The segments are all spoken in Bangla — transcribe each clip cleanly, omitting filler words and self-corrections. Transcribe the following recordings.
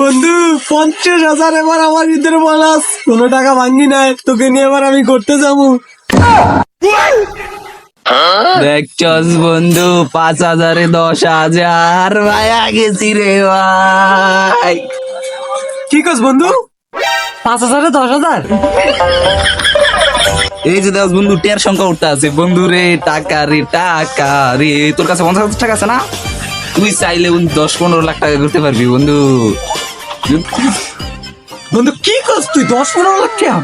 বন্ধু 50,000 এবার আমার ঈদের বোনাস, কোনো টাকা ভাঙ্গি নাই, তোকে নিয়ে এবার আমি করতে যাবো। দেখছস বন্ধু 5,000-এ 10,000 ভাইয়া গেছি রে ভাই। কি কস বন্ধু, 5,000-এ 10,000? এই যে দেখ বন্ধু টের সংখ্যা উঠতে আছে বন্ধু রে, টাকা রে টাকা রে। তোর কাছে 50,000 টাকা আছে না? তুই চাইলে 10-15 লাখ টাকা করতে পারবি বন্ধু। বন্ধু কি কস তুই, 10-15 লাখ টাকা?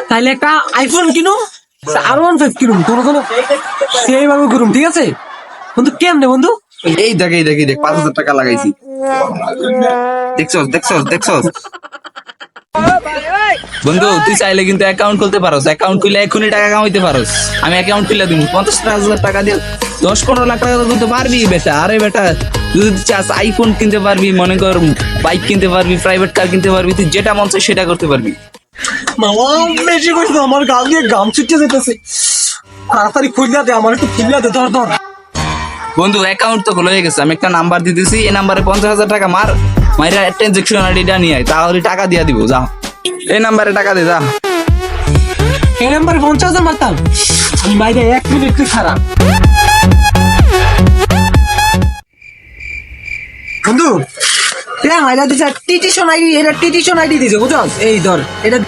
তাইলে একটা আইফোন কিনো, R15 কিনুম, কোনো সেইভাবে করুম, ঠিক আছে বন্ধু? কেমনে বন্ধু? এই দেখ 5,000 টাকা লাগাইছি। দেখছস বন্ধু, তুই চাইলে কিন্তু অ্যাকাউন্ট খুলতে পারোস। অ্যাকাউন্ট খুলে এখনই টাকা কামাইতে পারোস। আমি অ্যাকাউন্ট খুলে দিব, 50,000 টাকা দিয়ে 10-15 লাখ টাকা করতে পারবি বেটা। আরে বেটা, তুই যদি চাস আইফোন কিনতে পারবি, মনে কর বাইক কিনতে পারবি, প্রাইভেট কার কিনতে পারবি, তুই যেটা মন চায় সেটা করতে পারবি। মামা বেশি কইছ, আমার গাল দিয়ে গাম ছুটে যেতেছে। তাড়াতাড়ি খুললা দে, আমার একটু খুললা দে, ধর। বন্ধু অ্যাকাউন্ট তো খোলা হয়ে গেছে, আমি একটা নাম্বার দিতেছি, এই নাম্বারে 50,000 টাকা মাইরা ট্রানজাকশন আইডিটা নিয়ে আয়, তাহলে টাকা দিয়া দিব। যা এই নাম্বারে টাকা দে, যা। এই নাম্বারে 50,000 মারতাম আমি, বাইরে 1 মিনিট তুই খারাপ। বন্ধু মাইরা দিছে টিটিশন আইডি, এটা টিটিশন আইডি দিছে বুঝছস? এই ধর এটা।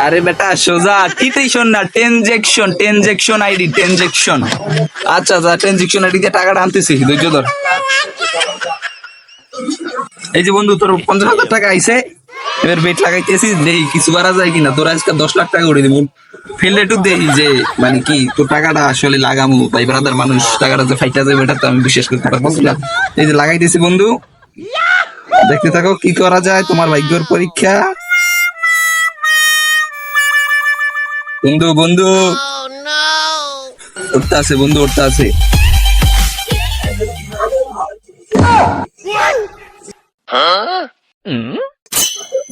আরে বেটা সোজা টিটেশন না, ট্রানজাকশন আইডি, ট্রানজাকশন। আচ্ছা ট্রানজাকশন আইডি দিয়ে টাকাটা আনতেছি, ধৈর্য ধর। এই যে বন্ধু তোর 50,000 টাকা আইছে, এবার বেট লাগাইতেছি, দেখি কিছু করা যায় কিনা। তোর আজকে 10 লাখ টাকা করে দিব, ফিল্ডে একটু দেখি যে মানে কি তোর টাকাটা আসলে লাগামু। ভাই ব্রাদার মানুষ, টাকাটা যে ফাইটা যাবে এটা তো আমি বিশ্বাস করতে পারছি না। এই যে লাগাইতেছি বন্ধু, দেখতে থাকো কি করা যায়, তোমার ভাগ্যের পরীক্ষা। বন্ধু উঠতে আছে বন্ধু, উঠতে আছে।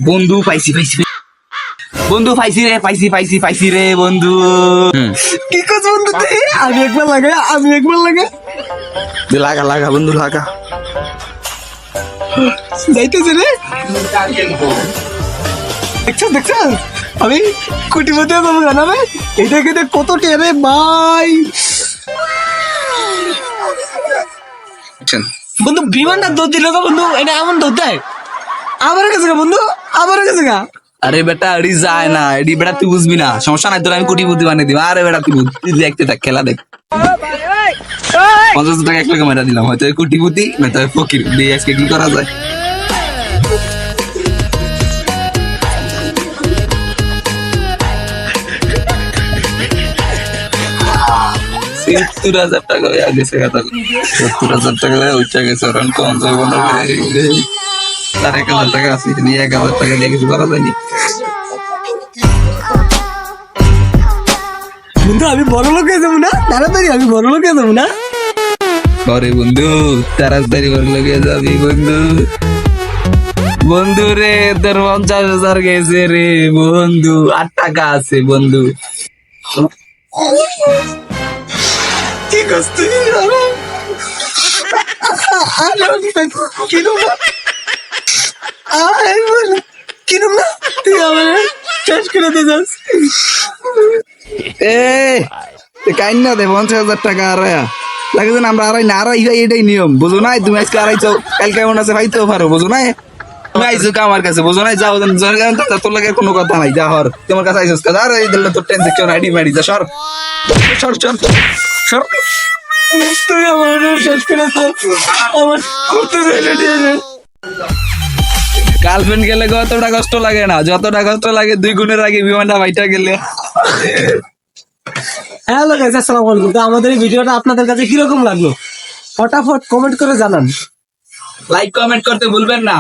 বন্ধু পাইছি বন্ধু, পাইছি রে বন্ধু। কি কস বন্ধু? আমি একবার লাগাই। লাগা বন্ধু, লাগা। যাইতেছে রে, দেখছ আমি কোটিপতি হবো জানাবে। এটা কিন্তু কত টেরে ভাই। বন্ধু বিমানটা দৌড় দিল তো বন্ধু, এটা এমন দৌড় দেয় আমার কাছে বন্ধু, আমার কাছে। আরে বেটা এডি যায় না, এডি বেটা তুই বুঝবি না, সমস্যা নাই, তোর আমি কোটিপতি বানিয়ে দিব। আরে বেটা তুই দেখতে থাক, খেলা দেখ। 50,000 টাকা এক লাখ মেরা দিলাম, হয়তো কোটিপতি নয়তো ফকির। দিয়ে আজকে কি করা যায়? 70,000 টাকা হয়ে গেছে, 70,000 টাকা উঠে গেছে। ওরকম কম যাবো না, 1,000 টাকা আছে, 1,000 টাকা দিয়ে কিছু করা যায়নি। বন্ধু আমি বড় লোক হয়ে যাবো না, তাড়াতাড়ি আমি বড় লোক হয়ে যাবো না। আরে বন্ধু তাড়াতাড়ি বড় লোক হয়ে যাবি বন্ধু রে। তোর 50,000 গেছে রে বন্ধু, 8 টাকা আছে বন্ধু। কি কস তুই? কিনুম না, তুই আমার শেষ করে দিয়ে যাস। কাইন না দে 50,000 টাকা আড়াইয়া লাগে, যেন আমরা আড়াই না, আড়াই ভাই এটাই নিয়ম, বুঝো নাই? তুমি আজকে আড়াইছো, কাল কেমন আছে ভাইতেও পারো, বুঝো নাই? তুমি আইসো আমার কাছে, বুঝো নাই? যাও তোর লাগে কোনো কথা নাই, যা হর তোমার কাছে আইসোস কাজ। আর এই দিলে তোর ট্রানজাকশন আইডি মারি, যা সর। তুই আমার শেষ করে আমার করতে গার্লফ্রেন্ড গেলে কতটা কষ্ট লাগে না, যতটা কষ্ট লাগে 2 গুণের আগে বিমানটা বাইটা গেলে। হ্যালো গাইস, আসসালামু আলাইকুম। তো আমাদের এই ভিডিওটা আপনাদের কাছে কিরকম লাগলো ফটাফট কমেন্ট করে জানান। লাইক কমেন্ট করতে ভুলবেন না।